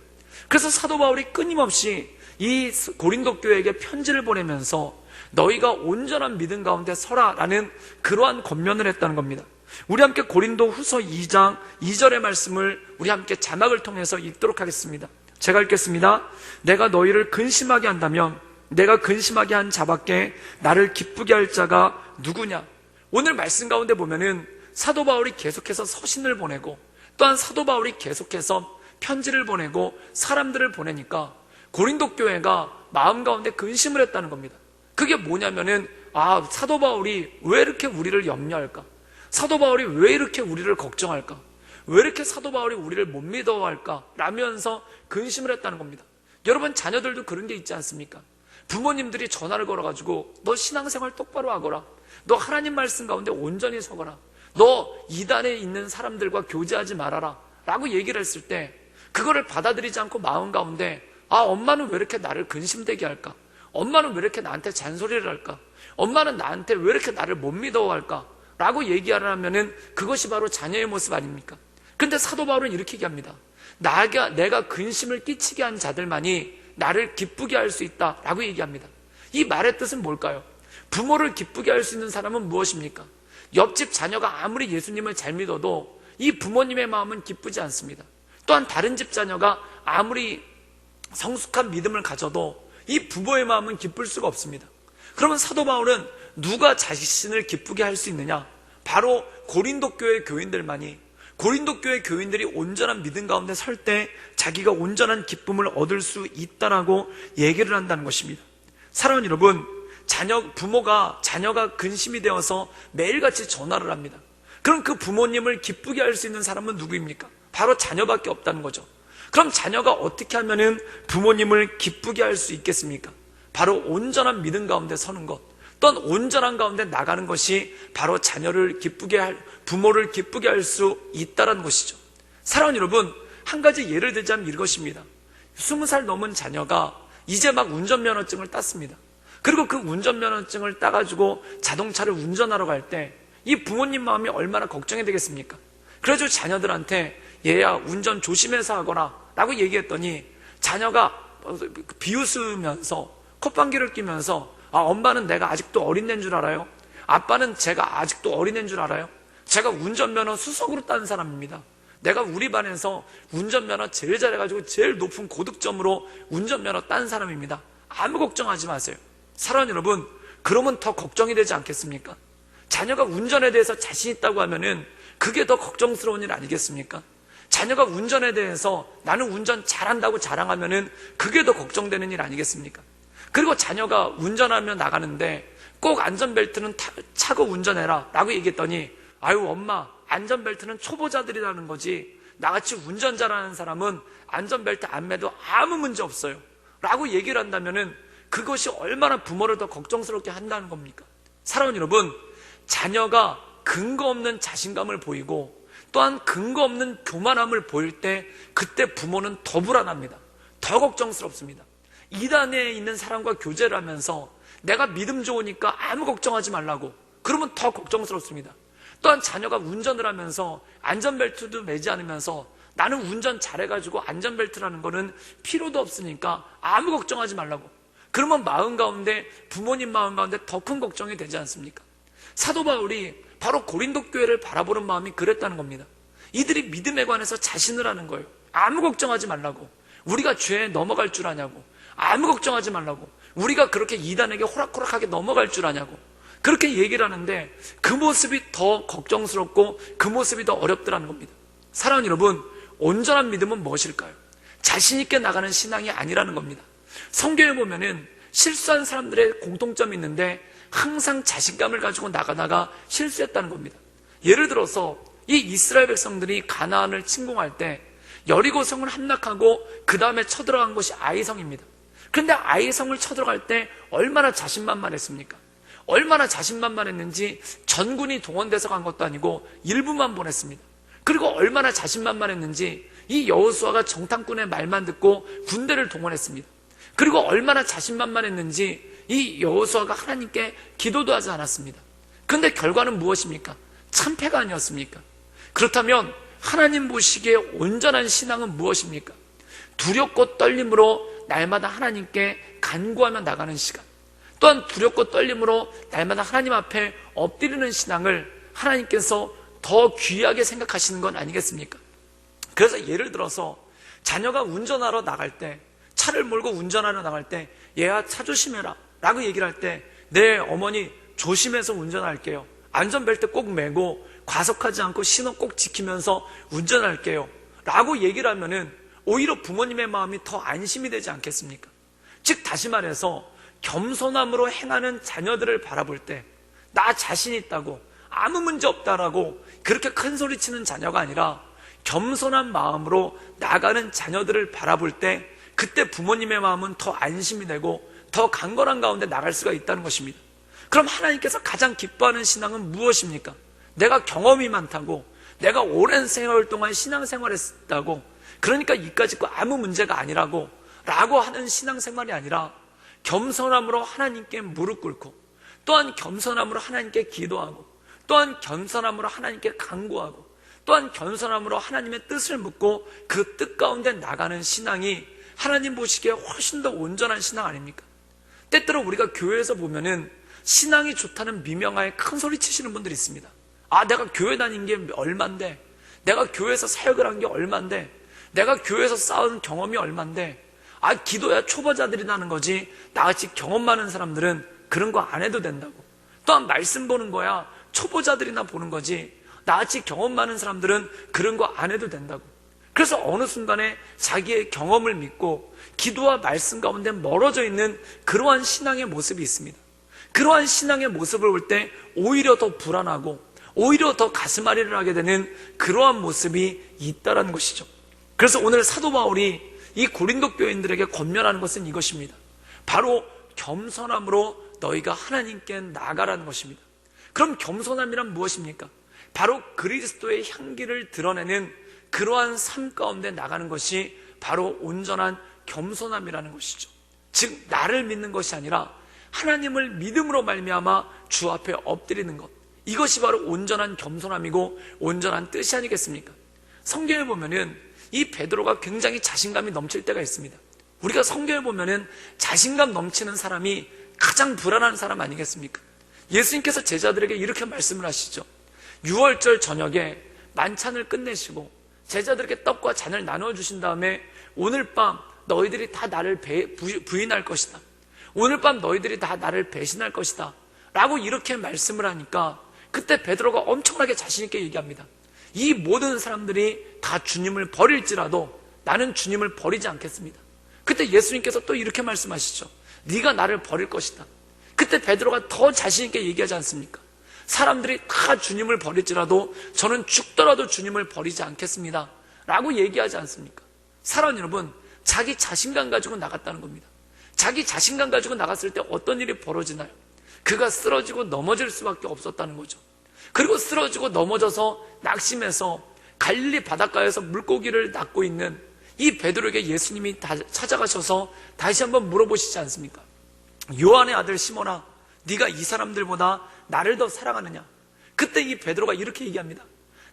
그래서 사도 바울이 끊임없이 이 고린도 교회에게 편지를 보내면서 너희가 온전한 믿음 가운데 서라 라는 그러한 권면을 했다는 겁니다. 우리 함께 고린도 후서 2장 2절의 말씀을 우리 함께 자막을 통해서 읽도록 하겠습니다. 제가 읽겠습니다. 내가 너희를 근심하게 한다면 내가 근심하게 한 자밖에 나를 기쁘게 할 자가 누구냐. 오늘 말씀 가운데 보면은 사도 바울이 계속해서 서신을 보내고 또한 사도 바울이 계속해서 편지를 보내고 사람들을 보내니까 고린도 교회가 마음 가운데 근심을 했다는 겁니다. 그게 뭐냐면은 사도 바울이 왜 이렇게 우리를 염려할까? 사도 바울이 왜 이렇게 우리를 걱정할까? 왜 이렇게 사도 바울이 우리를 못 믿어할까? 라면서 근심을 했다는 겁니다. 여러분, 자녀들도 그런 게 있지 않습니까? 부모님들이 전화를 걸어가지고 너 신앙생활 똑바로 하거라, 너 하나님 말씀 가운데 온전히 서거라, 너 이단에 있는 사람들과 교제하지 말아라 라고 얘기를 했을 때 그거를 받아들이지 않고 마음 가운데 엄마는 왜 이렇게 나를 근심되게 할까? 엄마는 왜 이렇게 나한테 잔소리를 할까? 엄마는 나한테 왜 이렇게 나를 못 믿어할까? 라고 얘기하려면은 그것이 바로 자녀의 모습 아닙니까? 근데 사도 바울은 이렇게 얘기합니다. 내가 근심을 끼치게 한 자들만이 나를 기쁘게 할 수 있다 라고 얘기합니다. 이 말의 뜻은 뭘까요? 부모를 기쁘게 할 수 있는 사람은 무엇입니까? 옆집 자녀가 아무리 예수님을 잘 믿어도 이 부모님의 마음은 기쁘지 않습니다. 또한 다른 집 자녀가 아무리 성숙한 믿음을 가져도 이 부모의 마음은 기쁠 수가 없습니다. 그러면 사도 바울은 누가 자신을 기쁘게 할 수 있느냐? 바로 고린도 교회 교인들만이, 고린도 교회 교인들이 온전한 믿음 가운데 설 때 자기가 온전한 기쁨을 얻을 수 있다라고 얘기를 한다는 것입니다. 사랑하는 여러분, 부모가 자녀가 근심이 되어서 매일같이 전화를 합니다. 그럼 그 부모님을 기쁘게 할 수 있는 사람은 누구입니까? 바로 자녀밖에 없다는 거죠. 그럼 자녀가 어떻게 하면은 부모님을 기쁘게 할 수 있겠습니까? 바로 온전한 믿음 가운데 서는 것, 또한 온전한 가운데 나가는 것이 바로 부모를 기쁘게 할 수 있다는 것이죠. 사랑하는 여러분, 한 가지 예를 들자면 이것입니다. 20살 넘은 자녀가 이제 막 운전면허증을 땄습니다. 그리고 그 운전면허증을 따가지고 자동차를 운전하러 갈 때 이 부모님 마음이 얼마나 걱정이 되겠습니까? 그래서 자녀들한테 얘야 운전 조심해서 하거라 라고 얘기했더니 자녀가 비웃으면서 콧방귀를 끼면서 엄마는 내가 아직도 어린애인 줄 알아요? 아빠는 제가 아직도 어린애인 줄 알아요? 제가 운전면허 수석으로 딴 사람입니다. 내가 우리 반에서 운전면허 제일 잘해가지고 제일 높은 고득점으로 운전면허 딴 사람입니다. 아무 걱정하지 마세요. 사랑하는 여러분, 그러면 더 걱정이 되지 않겠습니까? 자녀가 운전에 대해서 자신 있다고 하면은 그게 더 걱정스러운 일 아니겠습니까? 자녀가 운전에 대해서 나는 운전 잘한다고 자랑하면은 그게 더 걱정되는 일 아니겠습니까? 그리고 자녀가 운전하며 나가는데 꼭 안전벨트는 차고 운전해라 라고 얘기했더니 아유 엄마, 안전벨트는 초보자들이라는 거지 나같이 운전 잘하는 사람은 안전벨트 안 매도 아무 문제 없어요 라고 얘기를 한다면은 그것이 얼마나 부모를 더 걱정스럽게 한다는 겁니까? 사랑하는 여러분, 자녀가 근거 없는 자신감을 보이고 또한 근거 없는 교만함을 보일 때 그때 부모는 더 불안합니다. 더 걱정스럽습니다. 이단에 있는 사람과 교제를 하면서 내가 믿음 좋으니까 아무 걱정하지 말라고 그러면 더 걱정스럽습니다. 또한 자녀가 운전을 하면서 안전벨트도 매지 않으면서 나는 운전 잘해가지고 안전벨트라는 거는 필요도 없으니까 아무 걱정하지 말라고 그러면 마음 가운데 부모님 마음 가운데 더 큰 걱정이 되지 않습니까? 사도 바울이 바로 고린도 교회를 바라보는 마음이 그랬다는 겁니다. 이들이 믿음에 관해서 자신을 하는 거예요. 아무 걱정하지 말라고. 우리가 죄에 넘어갈 줄 아냐고. 아무 걱정하지 말라고. 우리가 그렇게 이단에게 호락호락하게 넘어갈 줄 아냐고. 그렇게 얘기를 하는데 그 모습이 더 걱정스럽고 그 모습이 더 어렵더라는 겁니다. 사랑하는 여러분, 온전한 믿음은 무엇일까요? 자신 있게 나가는 신앙이 아니라는 겁니다. 성경에 보면은 실수한 사람들의 공통점이 있는데 항상 자신감을 가지고 나가다가 실수했다는 겁니다. 예를 들어서 이 이스라엘 백성들이 가나안을 침공할 때 여리고성을 함락하고 그 다음에 쳐들어간 곳이 아이성입니다. 그런데 아이성을 쳐들어갈 때 얼마나 자신만만했습니까? 얼마나 자신만만했는지 전군이 동원돼서 간 것도 아니고 일부만 보냈습니다. 그리고 얼마나 자신만만했는지 이 여호수아가 정탐꾼의 말만 듣고 군대를 동원했습니다. 그리고 얼마나 자신만만했는지 이 여호수아가 하나님께 기도도 하지 않았습니다. 그런데 결과는 무엇입니까? 참패가 아니었습니까? 그렇다면 하나님 보시기에 온전한 신앙은 무엇입니까? 두렵고 떨림으로 날마다 하나님께 간구하며 나가는 시간, 또한 두렵고 떨림으로 날마다 하나님 앞에 엎드리는 신앙을 하나님께서 더 귀하게 생각하시는 건 아니겠습니까? 그래서 예를 들어서 자녀가 운전하러 나갈 때, 차를 몰고 운전하러 나갈 때 얘야 차 조심해라 라고 얘기를 할 때 네 어머니 조심해서 운전할게요, 안전벨트 꼭 매고 과속하지 않고 신호 꼭 지키면서 운전할게요 라고 얘기를 하면은 오히려 부모님의 마음이 더 안심이 되지 않겠습니까? 즉 다시 말해서 겸손함으로 행하는 자녀들을 바라볼 때 나 자신 있다고 아무 문제 없다라고 그렇게 큰 소리 치는 자녀가 아니라 겸손한 마음으로 나가는 자녀들을 바라볼 때 그때 부모님의 마음은 더 안심이 되고 더 강건한 가운데 나갈 수가 있다는 것입니다. 그럼 하나님께서 가장 기뻐하는 신앙은 무엇입니까? 내가 경험이 많다고, 내가 오랜 세월 동안 신앙생활했다고, 그러니까 이까짓 거 아무 문제가 아니라고 라고 하는 신앙생활이 아니라 겸손함으로 하나님께 무릎 꿇고, 또한 겸손함으로 하나님께 기도하고, 또한 겸손함으로 하나님께 간구하고, 또한 겸손함으로 하나님의 뜻을 묻고 그 뜻 가운데 나가는 신앙이 하나님 보시기에 훨씬 더 온전한 신앙 아닙니까? 때때로 우리가 교회에서 보면은 신앙이 좋다는 미명하에 큰 소리 치시는 분들이 있습니다. 아, 내가 교회 다닌 게 얼만데, 내가 교회에서 사역을 한 게 얼만데, 내가 교회에서 쌓은 경험이 얼만데, 아, 기도야 초보자들이라는 거지, 나같이 경험 많은 사람들은 그런 거 안 해도 된다고. 또한 말씀 보는 거야 초보자들이나 보는 거지, 나같이 경험 많은 사람들은 그런 거 안 해도 된다고. 그래서 어느 순간에 자기의 경험을 믿고 기도와 말씀 가운데 멀어져 있는 그러한 신앙의 모습이 있습니다. 그러한 신앙의 모습을 볼 때 오히려 더 불안하고 오히려 더 가슴앓이를 하게 되는 그러한 모습이 있다는 것이죠. 그래서 오늘 사도 바울이 이 고린도 교인들에게 권면하는 것은 이것입니다. 바로 겸손함으로 너희가 하나님께 나아가라는 것입니다. 그럼 겸손함이란 무엇입니까? 바로 그리스도의 향기를 드러내는 그러한 삶 가운데 나가는 것이 바로 온전한 겸손함이라는 것이죠. 즉 나를 믿는 것이 아니라 하나님을 믿음으로 말미암아 주 앞에 엎드리는 것, 이것이 바로 온전한 겸손함이고 온전한 뜻이 아니겠습니까? 성경에 보면은 이 베드로가 굉장히 자신감이 넘칠 때가 있습니다. 우리가 성경에 보면은 자신감 넘치는 사람이 가장 불안한 사람 아니겠습니까? 예수님께서 제자들에게 이렇게 말씀을 하시죠. 6월절 저녁에 만찬을 끝내시고 제자들에게 떡과 잔을 나누어 주신 다음에 오늘 밤 너희들이 다 나를 부인할 것이다, 오늘 밤 너희들이 다 나를 배신할 것이다 라고 이렇게 말씀을 하니까 그때 베드로가 엄청나게 자신 있게 얘기합니다. 이 모든 사람들이 다 주님을 버릴지라도 나는 주님을 버리지 않겠습니다. 그때 예수님께서 또 이렇게 말씀하시죠. 네가 나를 버릴 것이다. 그때 베드로가 더 자신 있게 얘기하지 않습니까? 사람들이 다 주님을 버릴지라도 저는 죽더라도 주님을 버리지 않겠습니다 라고 얘기하지 않습니까? 사랑하는 여러분, 자기 자신감 가지고 나갔다는 겁니다. 자기 자신감 가지고 나갔을 때 어떤 일이 벌어지나요? 그가 쓰러지고 넘어질 수밖에 없었다는 거죠. 그리고 쓰러지고 넘어져서 낙심해서 갈릴리 바닷가에서 물고기를 낚고 있는 이 베드로에게 예수님이 찾아가셔서 다시 한번 물어보시지 않습니까? 요한의 아들 시몬아, 네가 이 사람들보다 나를 더 사랑하느냐? 그때 이 베드로가 이렇게 얘기합니다.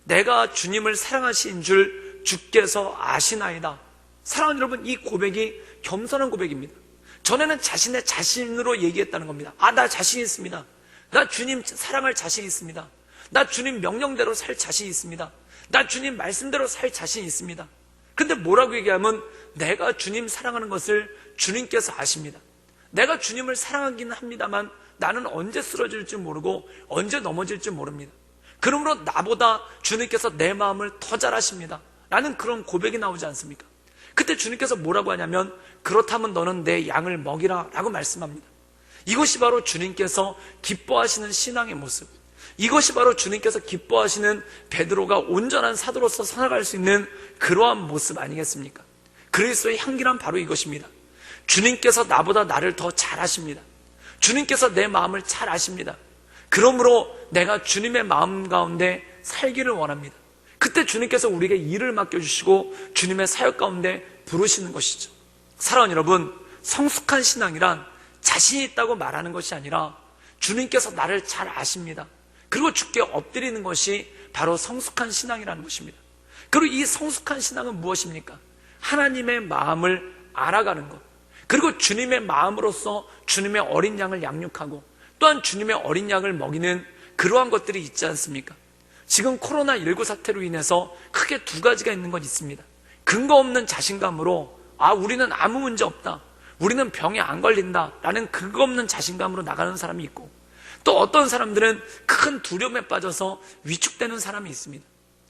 내가 주님을 사랑하신 줄 주께서 아시나이다. 사랑하는 여러분, 이 고백이 겸손한 고백입니다. 전에는 자신의 자신으로 얘기했다는 겁니다. 아, 나 자신 있습니다. 나 주님 사랑할 자신 있습니다. 나 주님 명령대로 살 자신 있습니다. 나 주님 말씀대로 살 자신 있습니다. 근데 뭐라고 얘기하면 내가 주님 사랑하는 것을 주님께서 아십니다. 내가 주님을 사랑하기는 합니다만 나는 언제 쓰러질지 모르고 언제 넘어질지 모릅니다. 그러므로 나보다 주님께서 내 마음을 더 잘 아십니다 라는 그런 고백이 나오지 않습니까? 그때 주님께서 뭐라고 하냐면 그렇다면 너는 내 양을 먹이라 라고 말씀합니다. 이것이 바로 주님께서 기뻐하시는 신앙의 모습, 이것이 바로 주님께서 기뻐하시는 베드로가 온전한 사도로서 살아갈 수 있는 그러한 모습 아니겠습니까? 그리스도의 향기란 바로 이것입니다. 주님께서 나보다 나를 더 잘 아십니다. 주님께서 내 마음을 잘 아십니다. 그러므로 내가 주님의 마음 가운데 살기를 원합니다. 그때 주님께서 우리에게 일을 맡겨주시고 주님의 사역 가운데 부르시는 것이죠. 사랑하는 여러분, 성숙한 신앙이란 자신 있다고 말하는 것이 아니라 주님께서 나를 잘 아십니다. 그리고 주께 엎드리는 것이 바로 성숙한 신앙이라는 것입니다. 그리고 이 성숙한 신앙은 무엇입니까? 하나님의 마음을 알아가는 것, 그리고 주님의 마음으로서 주님의 어린 양을 양육하고 또한 주님의 어린 양을 먹이는 그러한 것들이 있지 않습니까? 지금 코로나19 사태로 인해서 크게 두 가지가 있는 건 있습니다. 근거 없는 자신감으로 우리는 아무 문제 없다, 우리는 병에 안 걸린다 라는 근거 없는 자신감으로 나가는 사람이 있고, 또 어떤 사람들은 큰 두려움에 빠져서 위축되는 사람이 있습니다.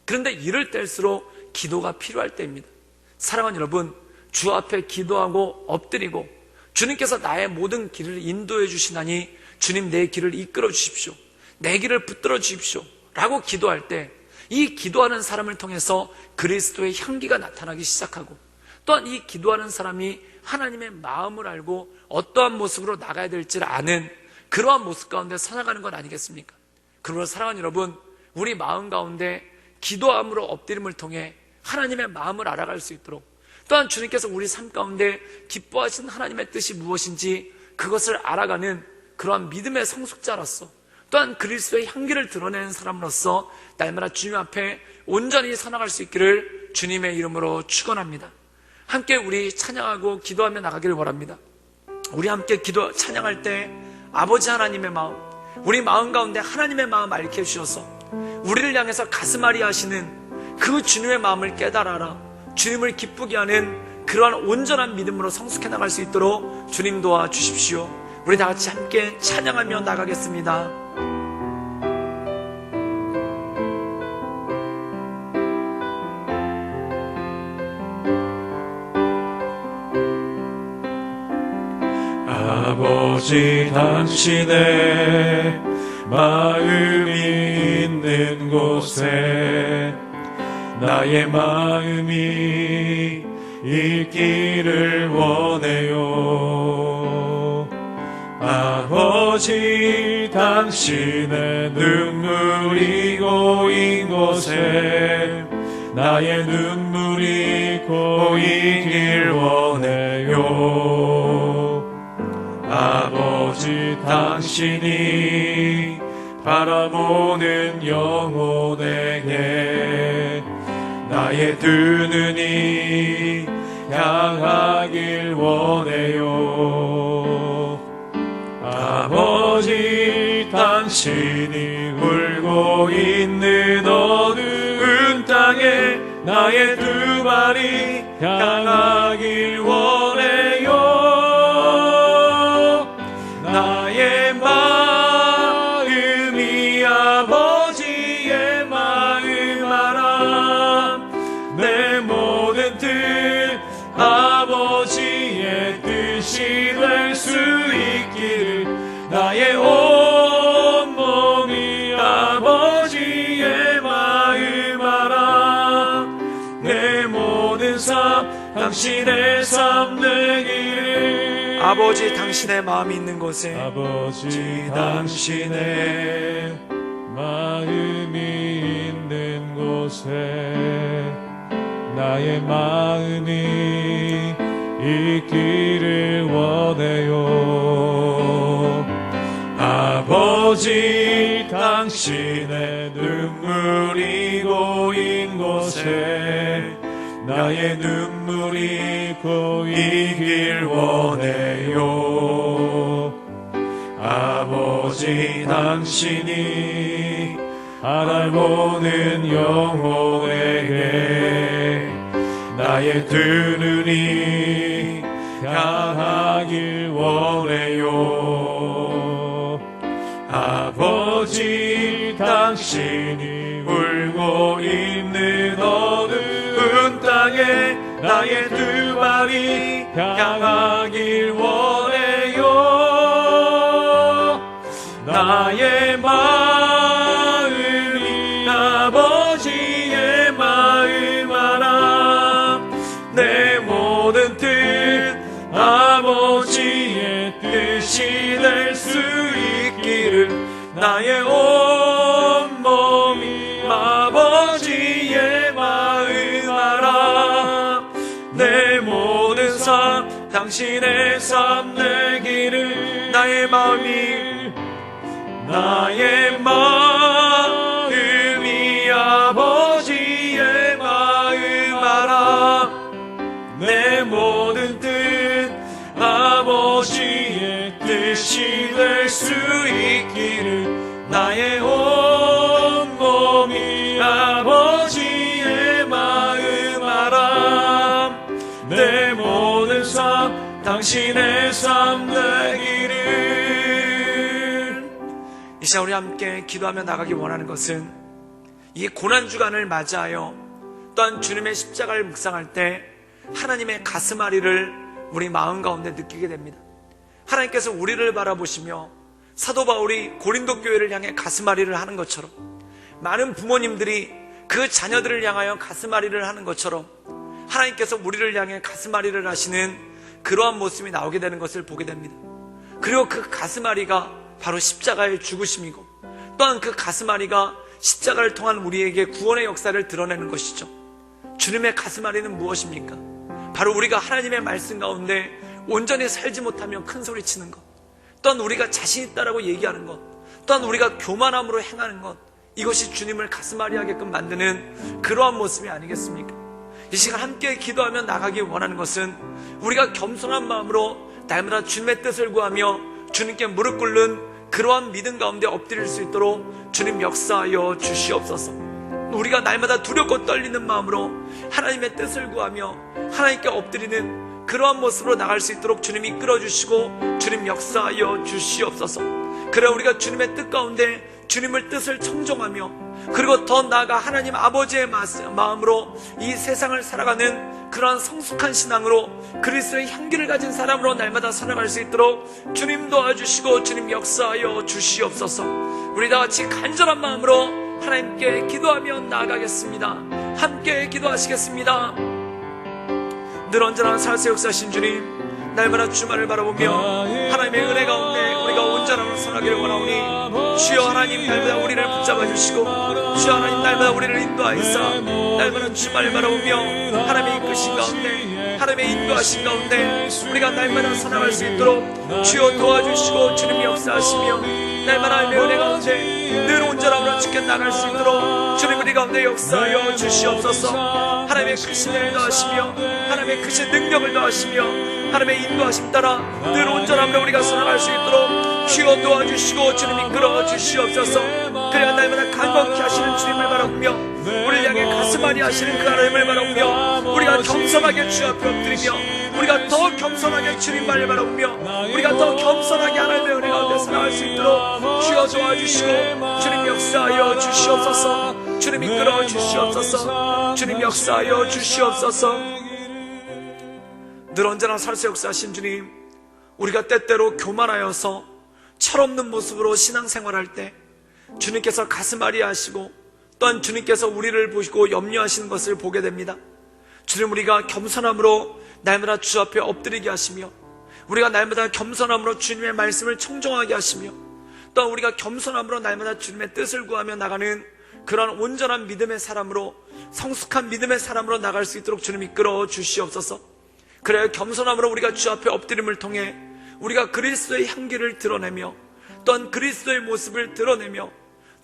그런데 이럴 때일수록 기도가 필요할 때입니다. 사랑하는 여러분, 주 앞에 기도하고 엎드리고 주님께서 나의 모든 길을 인도해 주시나니 주님 내 길을 이끌어 주십시오, 내 길을 붙들어 주십시오 라고 기도할 때 이 기도하는 사람을 통해서 그리스도의 향기가 나타나기 시작하고 또한 이 기도하는 사람이 하나님의 마음을 알고 어떠한 모습으로 나가야 될지를 아는 그러한 모습 가운데 살아가는 건 아니겠습니까? 그러므로 사랑하는 여러분, 우리 마음 가운데 기도함으로 엎드림을 통해 하나님의 마음을 알아갈 수 있도록, 또한 주님께서 우리 삶 가운데 기뻐하신 하나님의 뜻이 무엇인지 그것을 알아가는 그러한 믿음의 성숙자로서, 또한 그리스도의 향기를 드러내는 사람으로서 날마다 주님 앞에 온전히 살아갈 수 있기를 주님의 이름으로 축원합니다. 함께 우리 찬양하고 기도하며 나가기를 바랍니다. 우리 함께 찬양할 때 아버지 하나님의 마음, 우리 마음 가운데 하나님의 마음 알게 해주셔서 우리를 향해서 가슴앓이 하시는 그 주님의 마음을 깨달아라, 주님을 기쁘게 하는 그러한 온전한 믿음으로 성숙해 나갈 수 있도록 주님 도와주십시오. 우리 다 같이 함께 찬양하며 나가겠습니다. 아버지, 당신의 마음이 있는 곳에 나의 마음이 있기를 원해요. 아버지, 당신의 눈물이 고인 곳에 나의 눈물이 고이길 원해요. 아버지, 당신이 바라보는 영혼에게 나의 두 눈이 향하길 원해요. 아버지, 당신이 울고 있는 어두운 땅에 나의 두 발이 향하길 원해요. 나의 마음이 아버지의 마음 알아. 내 모든 뜻 아버지의 뜻이 될 수 있기를 나의 온 몸이 아버지의 마음 알아. 내 모든 삶 당신의 삶 되기를. 아버지, 당신의 마음이 있는 곳에, 아버지, 당신의 마음이 있는 곳에 나의 마음이 있기를 원해요. 아버지, 당신의 눈물이 고인 곳에 나의 눈물이 고이길 원해요. 아버지, 당신이 알아보는 영혼에게 나의 두 눈이 향하길 원해요. 아버지, 당신이 울고 있는 어두운 땅에 나의 두 발이 향하길 원해요. 나의 마음이 아버지의 마음 알아. 내 모든 뜻 아버지의 뜻이 될 수 있기를 나의 온 몸이 아버지의 마음 알아. 내 모든 삶 당신의 삶 되기를. 나의 마음이 아버지의 마음 알아. 내 모든 뜻 아버지의 뜻이 될 수 있기를 나의 온 몸이 아버지의 마음 알아. 내 모든 삶 당신의 삶 되기를. 이 시간 우리 함께 기도하며 나가기 원하는 것은 이 고난주간을 맞이하여 또한 주님의 십자가를 묵상할 때 하나님의 가슴앓이를 우리 마음 가운데 느끼게 됩니다. 하나님께서 우리를 바라보시며 사도 바울이 고린도 교회를 향해 가슴앓이를 하는 것처럼, 많은 부모님들이 그 자녀들을 향하여 가슴앓이를 하는 것처럼 하나님께서 우리를 향해 가슴앓이를 하시는 그러한 모습이 나오게 되는 것을 보게 됩니다. 그리고 그 가슴앓이가 바로 십자가의 죽으심이고, 또한 그 가슴앓이가 십자가를 통한 우리에게 구원의 역사를 드러내는 것이죠. 주님의 가슴앓이는 무엇입니까? 바로 우리가 하나님의 말씀 가운데 온전히 살지 못하며 큰 소리 치는 것, 또한 우리가 자신 있다라고 얘기하는 것, 또한 우리가 교만함으로 행하는 것, 이것이 주님을 가슴앓이하게끔 만드는 그러한 모습이 아니겠습니까? 이 시간 함께 기도하며 나가기 원하는 것은 우리가 겸손한 마음으로 날마다 주님의 뜻을 구하며 주님께 무릎 꿇는 그러한 믿음 가운데 엎드릴 수 있도록 주님 역사하여 주시옵소서. 우리가 날마다 두렵고 떨리는 마음으로 하나님의 뜻을 구하며 하나님께 엎드리는 그러한 모습으로 나갈 수 있도록 주님이 이끌어주시고 주님 역사하여 주시옵소서. 그래 우리가 주님의 뜻 가운데 주님의 뜻을 청종하며, 그리고 더 나아가 하나님 아버지의 마음으로 이 세상을 살아가는 그러한 성숙한 신앙으로 그리스도의 향기를 가진 사람으로 날마다 살아갈 수 있도록 주님 도와주시고 주님 역사하여 주시옵소서. 우리 다 같이 간절한 마음으로 하나님께 기도하며 나아가겠습니다. 함께 기도하시겠습니다. 늘 언제나 살아서 역사하신 주님, 날마다 주말을 바라보며 하나님의 은혜 가운데 우리가 온전함으로 선하기를 원하오니, 주여 하나님 날마다 우리를 붙잡아 주시고, 주여 하나님 날마다 우리를 인도하시사 날마다 주말을 바라보며 하나님의 이끄신 가운데, 하나님의 인도하신 가운데 우리가 날마다 살아갈 수 있도록 주여 도와주시고 주님 역사하시며, 날마다 하나님의 은혜 가운데 늘 온전함으로 지켜 나갈 수 있도록 주님 우리 가운데 역사하여 주시옵소서. 하나님의 크신 은혜를 더하시며 하나님의 크신 능력을 더하시며 하나님의 인도하심 따라 늘 온전함으로 우리가 살아갈 수 있도록 주여 도와주시고 주님 이끌어 주시옵소서. 그래야 날마다 간곡히 하시는 주님을 바라보며 우리를 향해 가슴앓이 하시는 그 하나님을 바라보며 우리가 겸손하게 주 앞에 엎드리며 우리가 더 겸손하게 주님만을 바라보며 우리가 더 겸손하게 하나님의 은혜 가운데 살아갈 수 있도록 주여 도와주시고 주님 역사하여 주시옵소서. 주님 이끌어 주시옵소서. 주님 역사하여 주시옵소서. 늘 언제나 살수 역사하신 주님, 우리가 때때로 교만하여서 철없는 모습으로 신앙생활할 때 주님께서 가슴앓이 하시고 또한 주님께서 우리를 보시고 염려하시는 것을 보게 됩니다. 주님, 우리가 겸손함으로 날마다 주 앞에 엎드리게 하시며 우리가 날마다 겸손함으로 주님의 말씀을 청종하게 하시며 또한 우리가 겸손함으로 날마다 주님의 뜻을 구하며 나가는 그러한 온전한 믿음의 사람으로, 성숙한 믿음의 사람으로 나갈 수 있도록 주님 이끌어 주시옵소서. 그래야 겸손함으로 우리가 주 앞에 엎드림을 통해 우리가 그리스도의 향기를 드러내며 또한 그리스도의 모습을 드러내며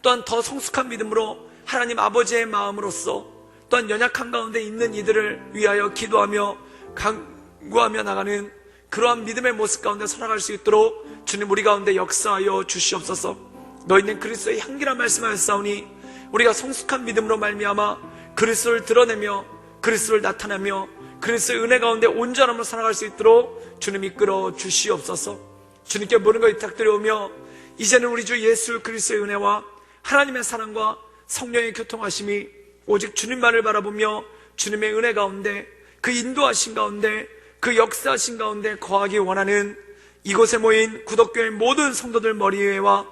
또한 더 성숙한 믿음으로 하나님 아버지의 마음으로서 또한 연약한 가운데 있는 이들을 위하여 기도하며 간구하며 나가는 그러한 믿음의 모습 가운데 살아갈 수 있도록 주님 우리 가운데 역사하여 주시옵소서. 너희는 그리스도의 향기라 말씀하였사오니 우리가 성숙한 믿음으로 말미암아 그리스도를 드러내며 그리스도를 나타내며 그리스도의 은혜 가운데 온전함으로 살아갈 수 있도록 주님 이끌어 주시옵소서. 주님께 모든 것 부탁드려오며 이제는 우리 주 예수 그리스도의 은혜와 하나님의 사랑과 성령의 교통하심이 오직 주님만을 바라보며 주님의 은혜 가운데 그 인도하신 가운데 그 역사하신 가운데 거하기 원하는 이곳에 모인 구독교회 모든 성도들 머리 위에와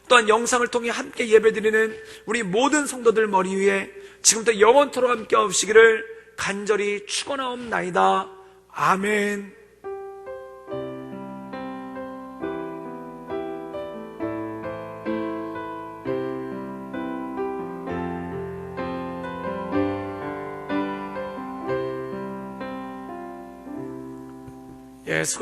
또한 영상을 통해 함께 예배드리는 우리 모든 성도들 머리 위에 지금부터 영원토록 함께 하시기를 간절히 축원하옵나이다. 아멘. 예,